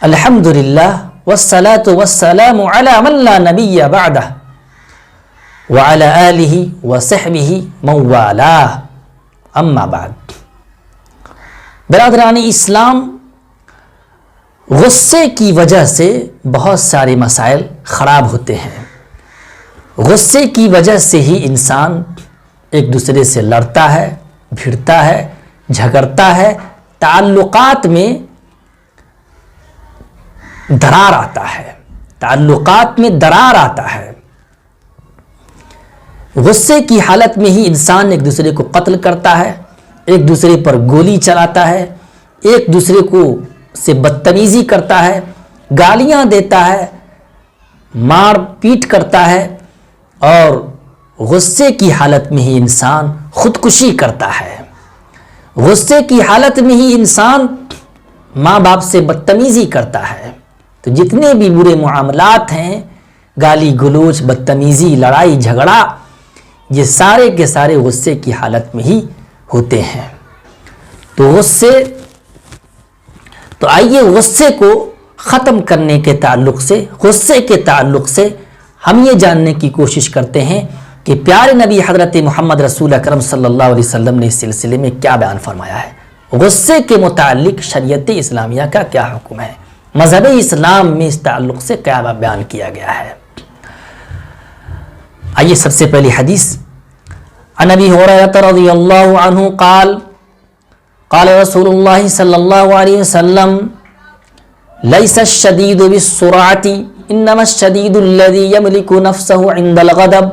الحمدللہ والصلاة والسلام علی من لا نبی بعدہ وعلی آلہ وصحبہ من والاہ اما بعد۔ برادران اسلام، غصے کی وجہ سے بہت سارے مسائل خراب ہوتے ہیں۔ غصے کی وجہ سے ہی انسان ایک دوسرے سے لڑتا ہے، بھڑتا ہے، جھگڑتا ہے، تعلقات میں درار آتا ہے۔ غصے کی حالت میں ہی انسان ایک دوسرے کو قتل کرتا ہے، ایک دوسرے پر گولی چلاتا ہے، ایک دوسرے کو سے بدتمیزی کرتا ہے، گالیاں دیتا ہے، مار پیٹ کرتا ہے، اور غصے کی حالت میں ہی انسان خودکشی کرتا ہے۔ غصے کی حالت میں ہی انسان ماں باپ سے بدتمیزی کرتا ہے۔ تو جتنے بھی برے معاملات ہیں، گالی گلوچ، بدتمیزی، لڑائی جھگڑا، یہ سارے کے سارے غصے کی حالت میں ہی ہوتے ہیں۔ تو آئیے غصے کو ختم کرنے کے تعلق سے، غصے کے تعلق سے ہم یہ جاننے کی کوشش کرتے ہیں کہ پیارے نبی حضرت محمد رسول اکرم صلی اللہ علیہ وسلم نے اس سلسلے میں کیا بیان فرمایا ہے، غصے کے متعلق شریعت اسلامیہ کا کیا حکم ہے، مذہب اسلام میں اس تعلق سے کیا بیان کیا گیا ہے۔ آئیے سب سے پہلی حدیث عن ابی ہریرہ رضی اللہ عنہ قال قال رسول اللہ صلی اللہ علیہ وسلم لیس الشدید بالسرعۃ انما الشدید الذی یملک نفسہ عند الغضب،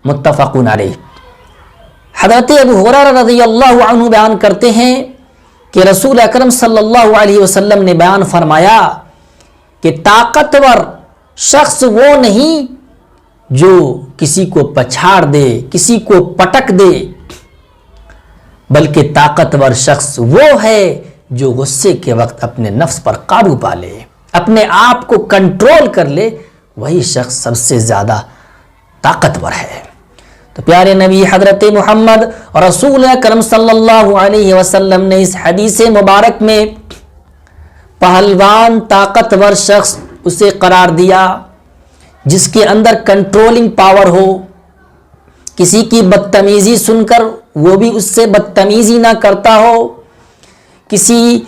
متفق علیہ۔ حضرت ابو ہریرہ رضی اللہ عنہ بیان کرتے ہیں کہ رسول اکرم صلی اللہ علیہ وسلم نے بیان فرمایا کہ طاقتور شخص وہ نہیں جو کسی کو پچھاڑ دے، کسی کو پٹک دے، بلکہ طاقتور شخص وہ ہے جو غصے کے وقت اپنے نفس پر قابو پا لے، اپنے آپ کو کنٹرول کر لے، وہی شخص سب سے زیادہ طاقتور ہے۔ تو پیارے نبی حضرت محمد رسول اکرم صلی اللہ علیہ وسلم نے اس حدیث مبارک میں پہلوان طاقتور شخص اسے قرار دیا جس کے اندر کنٹرولنگ پاور ہو، کسی کی بدتمیزی سن کر وہ بھی اس سے بدتمیزی نہ کرتا ہو، کسی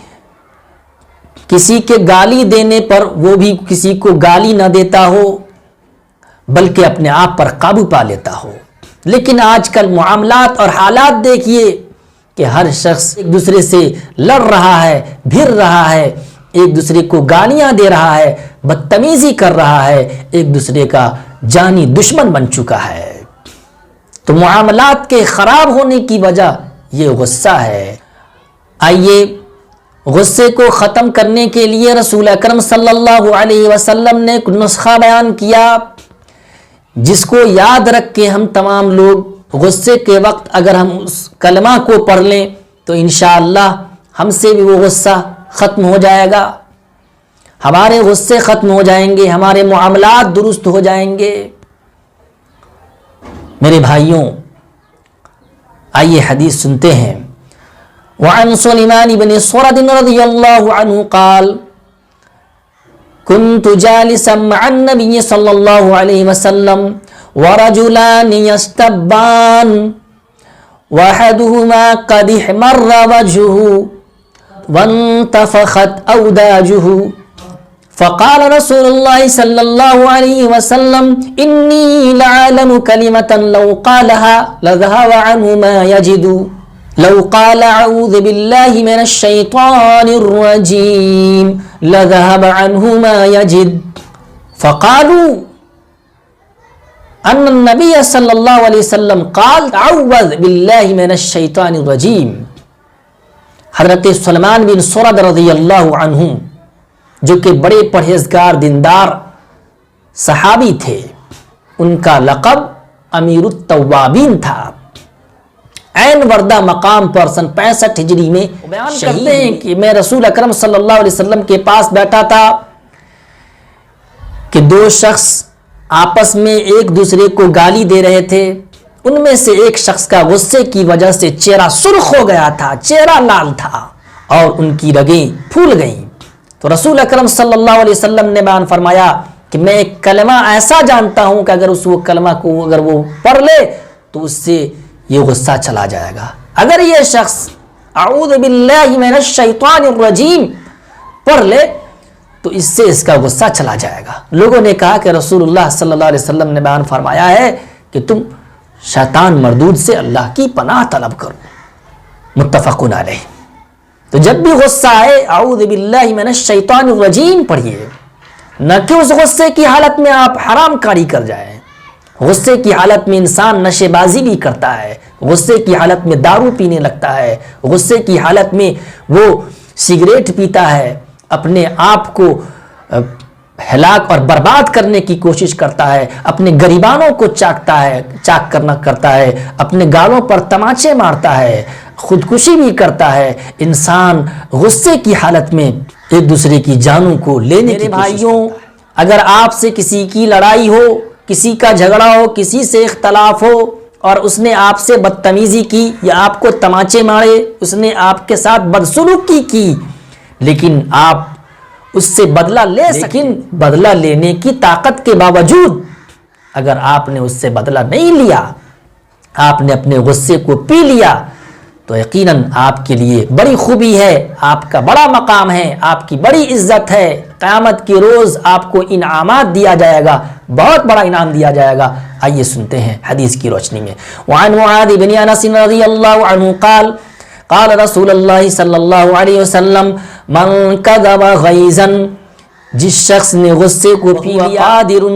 کے گالی دینے پر وہ بھی کسی کو گالی نہ دیتا ہو، بلکہ اپنے آپ پر قابو پا لیتا ہو۔ لیکن آج کل معاملات اور حالات دیکھیے کہ ہر شخص ایک دوسرے سے لڑ رہا ہے، بھڑ رہا ہے، ایک دوسرے کو گالیاں دے رہا ہے، بدتمیزی کر رہا ہے، ایک دوسرے کا جانی دشمن بن چکا ہے۔ تو معاملات کے خراب ہونے کی وجہ یہ غصہ ہے۔ آئیے غصے کو ختم کرنے کے لیے رسول اکرم صلی اللہ علیہ وسلم نے ایک نسخہ بیان کیا جس کو یاد رکھ کے ہم تمام لوگ غصے کے وقت اگر ہم اس کلمہ کو پڑھ لیں تو انشاءاللہ ہم سے بھی وہ غصہ ختم ہو جائے گا، ہمارے غصے ختم ہو جائیں گے، ہمارے معاملات درست ہو جائیں گے۔ میرے بھائیوں، آئیے حدیث سنتے ہیں۔ وعن سلیمان بن سرد رضی اللہ عنہ قال كنت جالسا مع النبي صلى الله عليه وسلم ورجلان يستبان واحدهما قد احمر وجهه وانتفخت أوداجه فقال رسول الله صلى الله عليه وسلم إني لعالم كلمة لو قالها لذهب عنه ما يجد لو قال أعوذ بالله من الشيطان الرجيم لذهب عنه ما يجد فقالوا أن النبي صلى الله عليه وسلم قال أعوذ بالله من الشيطان الرجيم۔ حضرت سلیمان بن سرد رضی اللہ عنہ جو کہ بڑے پرہیزگار دیندار صحابی تھے، ان کا لقب امیر التوابین تھا۔ عین وردہ مقام پر سن 65 ہجری میں بیان کرتے ہیں کہ میں رسول اکرم صلی اللہ علیہ وسلم کے پاس بیٹھا تھا کہ دو شخص آپس میں ایک دوسرے کو گالی دے رہے تھے۔ ان میں سے ایک شخص کا غصے کی وجہ سے چہرہ سرخ ہو گیا تھا، چہرہ لال تھا اور ان کی رگیں پھول گئیں۔ تو رسول اکرم صلی اللہ علیہ وسلم نے بیان فرمایا کہ میں ایک کلمہ ایسا جانتا ہوں کہ اگر وہ کلمہ کو اگر وہ پڑھ لے تو اس سے یہ غصہ چلا جائے گا. اگر یہ شخص اعوذ باللہ من الشیطان الرجیم پڑھ لے تو اس سے اس کا غصہ چلا جائے گا. لوگوں نے کہا کہ رسول اللہ صلی اللہ علیہ وسلم نے بیان فرمایا ہے کہ تم شیطان مردود سے اللہ کی پناہ طلب کرو. متفق علیہ. تو جب بھی غصہ آئے اعوذ باللہ من الشیطان الرجیم پڑھیے، نہ کہ اس غصے کی حالت میں آپ حرام کاری کر جائیں. غصے کی حالت میں انسان نشے بازی بھی کرتا ہے، غصے کی حالت میں دارو پینے لگتا ہے، غصے کی حالت میں وہ سگریٹ پیتا ہے، اپنے آپ کو ہلاک اور برباد کرنے کی کوشش کرتا ہے، اپنے گریبانوں کو چاک کرتا ہے، اپنے گالوں پر تماچے مارتا ہے، خودکشی بھی کرتا ہے. انسان غصے کی حالت میں ایک دوسرے کی جانوں کو لینے کی بھائیوں، اگر آپ سے کسی کی لڑائی ہو، کسی کا جھگڑا ہو، کسی سے اختلاف ہو اور اس نے آپ سے بدتمیزی کی یا آپ کو تماچے مارے، اس نے آپ کے ساتھ بدسلوکی کی، لیکن آپ اس سے بدلہ لے سکیں، بدلہ لینے کی طاقت کے باوجود اگر آپ نے اس سے بدلہ نہیں لیا، آپ نے اپنے غصے کو پی لیا، تو یقیناً آپ کے لیے بڑی خوبی ہے، آپ کا بڑا مقام ہے، آپ کی بڑی عزت ہے. قیامت کے روز آپ کو انعامات دیا جائے گا، بہت بڑا انعام دیا جائے گا. آئیے سنتے ہیں حدیث کی روشنی میں. وعن معاذ بن انس رضی اللہ عنہ قال قال رسول اللہ صلی اللہ علیہ وسلم من کذب غیظا، جس شخص نے غصے کو پی لیا، قادر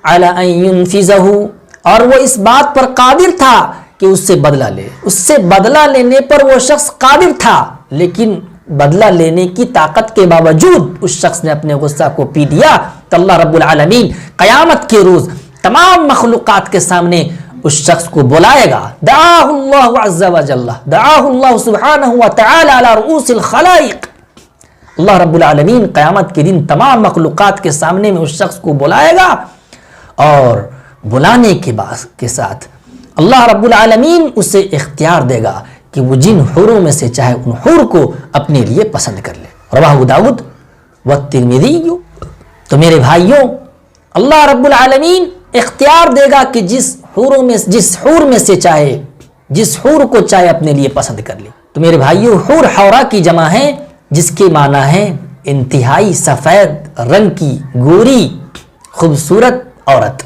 علی ان ينفذه، اور وہ اس بات پر قادر تھا کہ اس سے بدلہ لے. اس سے بدلہ لینے پر وہ شخص قادر تھا، لیکن بدلہ لینے کی طاقت کے باوجود اس شخص نے اپنے غصہ کو پی لیا، تو اللہ رب العالمین قیامت کے روز تمام مخلوقات کے سامنے اس شخص کو بلائے گا. دعاہ اللہ عز و جل، دعاہ اللہ سبحانہ و تعالی علی رؤوس الخلائق. اللہ رب العالمین قیامت کے دن تمام مخلوقات کے سامنے میں اس شخص کو بلائے گا، اور بلانے کے ساتھ اللہ رب العالمین اسے اختیار دے گا کہ وہ جن حوروں میں سے چاہے ان حور کو اپنے لیے پسند کر لے. رواہ داؤد والترمذی. تو میرے بھائیوں، اللہ رب العالمین اختیار دے گا کہ جس حور میں سے چاہے، جس حور کو چاہے اپنے لیے پسند کر لے. تو میرے بھائیوں، حور حورا کی جمع ہے، جس کے معنی ہے انتہائی سفید رنگ کی گوری خوبصورت عورت،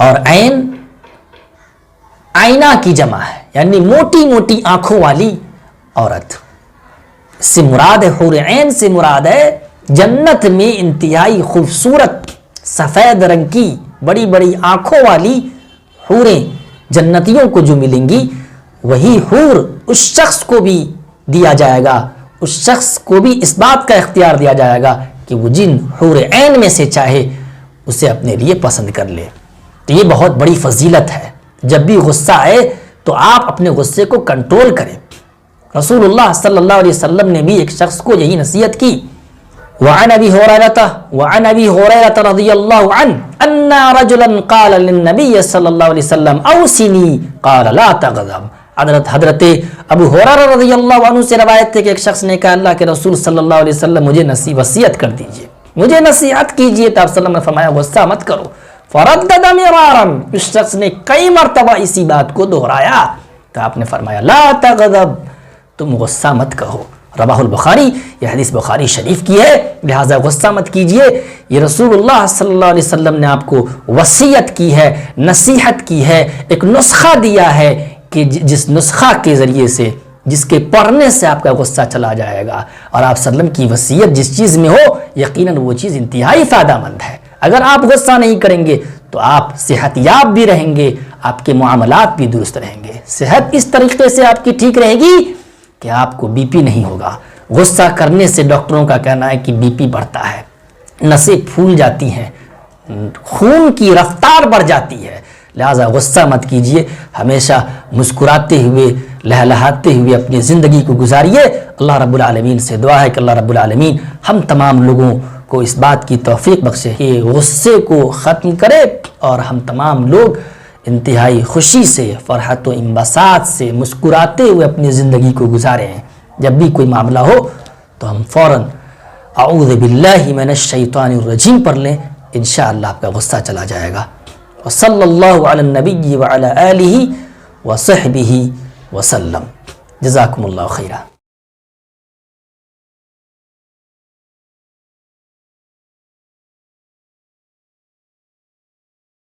اور عین آئینہ کی جمع ہے، یعنی موٹی موٹی آنکھوں والی عورت. اس سے مراد ہے، حور عین سے مراد ہے جنت میں انتہائی خوبصورت سفید رنگ کی بڑی بڑی آنکھوں والی حوریں جنتیوں کو جو ملیں گی، وہی حور اس شخص کو بھی دیا جائے گا، اس شخص کو بھی اس بات کا اختیار دیا جائے گا کہ وہ جن حور عین میں سے چاہے اسے اپنے لیے پسند کر لے. تو یہ بہت بڑی فضیلت ہے. جب بھی غصہ آئے تو آپ اپنے غصے کو کنٹرول کریں. رسول اللہ صلی اللہ علیہ وسلم نے بھی ایک شخص کو یہی نصیحت کی. وعن ابی ہریرہ رضی اللہ عنہ ان رجلا قال للنبی صلی اللہ علیہ وسلم اوصنی قال لا تغضب. حضرت ابو ہریرہ رضی اللہ عنہ سے روایت ہے کہ ایک شخص نے کہا اللہ کے رسول صلی اللہ علیہ وسلم مجھے وصیت کر دیجئے، مجھے نصیحت کیجئے. تو آپ صلی اللہ علیہ وسلم نے فرمایا غصہ مت کرو. فردد مرارا، اس شخص نے کئی مرتبہ اسی بات کو دہرایا. تو آپ نے فرمایا لا تغضب، تم غصہ مت کرو. رواہ البخاری، یہ حدیث بخاری شریف کی ہے، لہذا غصہ مت کیجئے. یہ رسول اللہ صلی اللہ علیہ وسلم نے آپ کو وصیت کی ہے، نصیحت کی ہے، ایک نسخہ دیا ہے کہ جس نسخہ کے ذریعے سے، جس کے پڑھنے سے آپ کا غصہ چلا جائے گا. اور آپ صلی اللہ علیہ وسلم کی وصیت جس چیز میں ہو، یقیناً وہ چیز انتہائی فائدہ مند ہے. اگر آپ غصہ نہیں کریں گے تو آپ صحت یاب بھی رہیں گے، آپ کے معاملات بھی درست رہیں گے. صحت اس طریقے سے آپ کی ٹھیک رہے گی کہ آپ کو بی پی نہیں ہوگا. غصہ کرنے سے ڈاکٹروں کا کہنا ہے کہ بی پی بڑھتا ہے، نسیں پھول جاتی ہیں، خون کی رفتار بڑھ جاتی ہے. لہذا غصہ مت کیجئے، ہمیشہ مسکراتے ہوئے لہلہاتے ہوئے اپنی زندگی کو گزاریے. اللہ رب العالمین سے دعا ہے کہ اللہ رب العالمین ہم تمام لوگوں کو اس بات کی توفیق بخشے کہ غصے کو ختم کرے، اور ہم تمام لوگ انتہائی خوشی سے، فرحت و انبساط سے مسکراتے ہوئے اپنی زندگی کو گزاریں. جب بھی کوئی معاملہ ہو تو ہم فوراً اعوذ باللہ من الشیطان الرجیم پڑھ لیں، انشاءاللہ آپ کا غصہ چلا جائے گا۔ وصلی اللہ علی النبی وعلی آلہ وصحبہ وسلم۔ جزاکم اللہ خیرا۔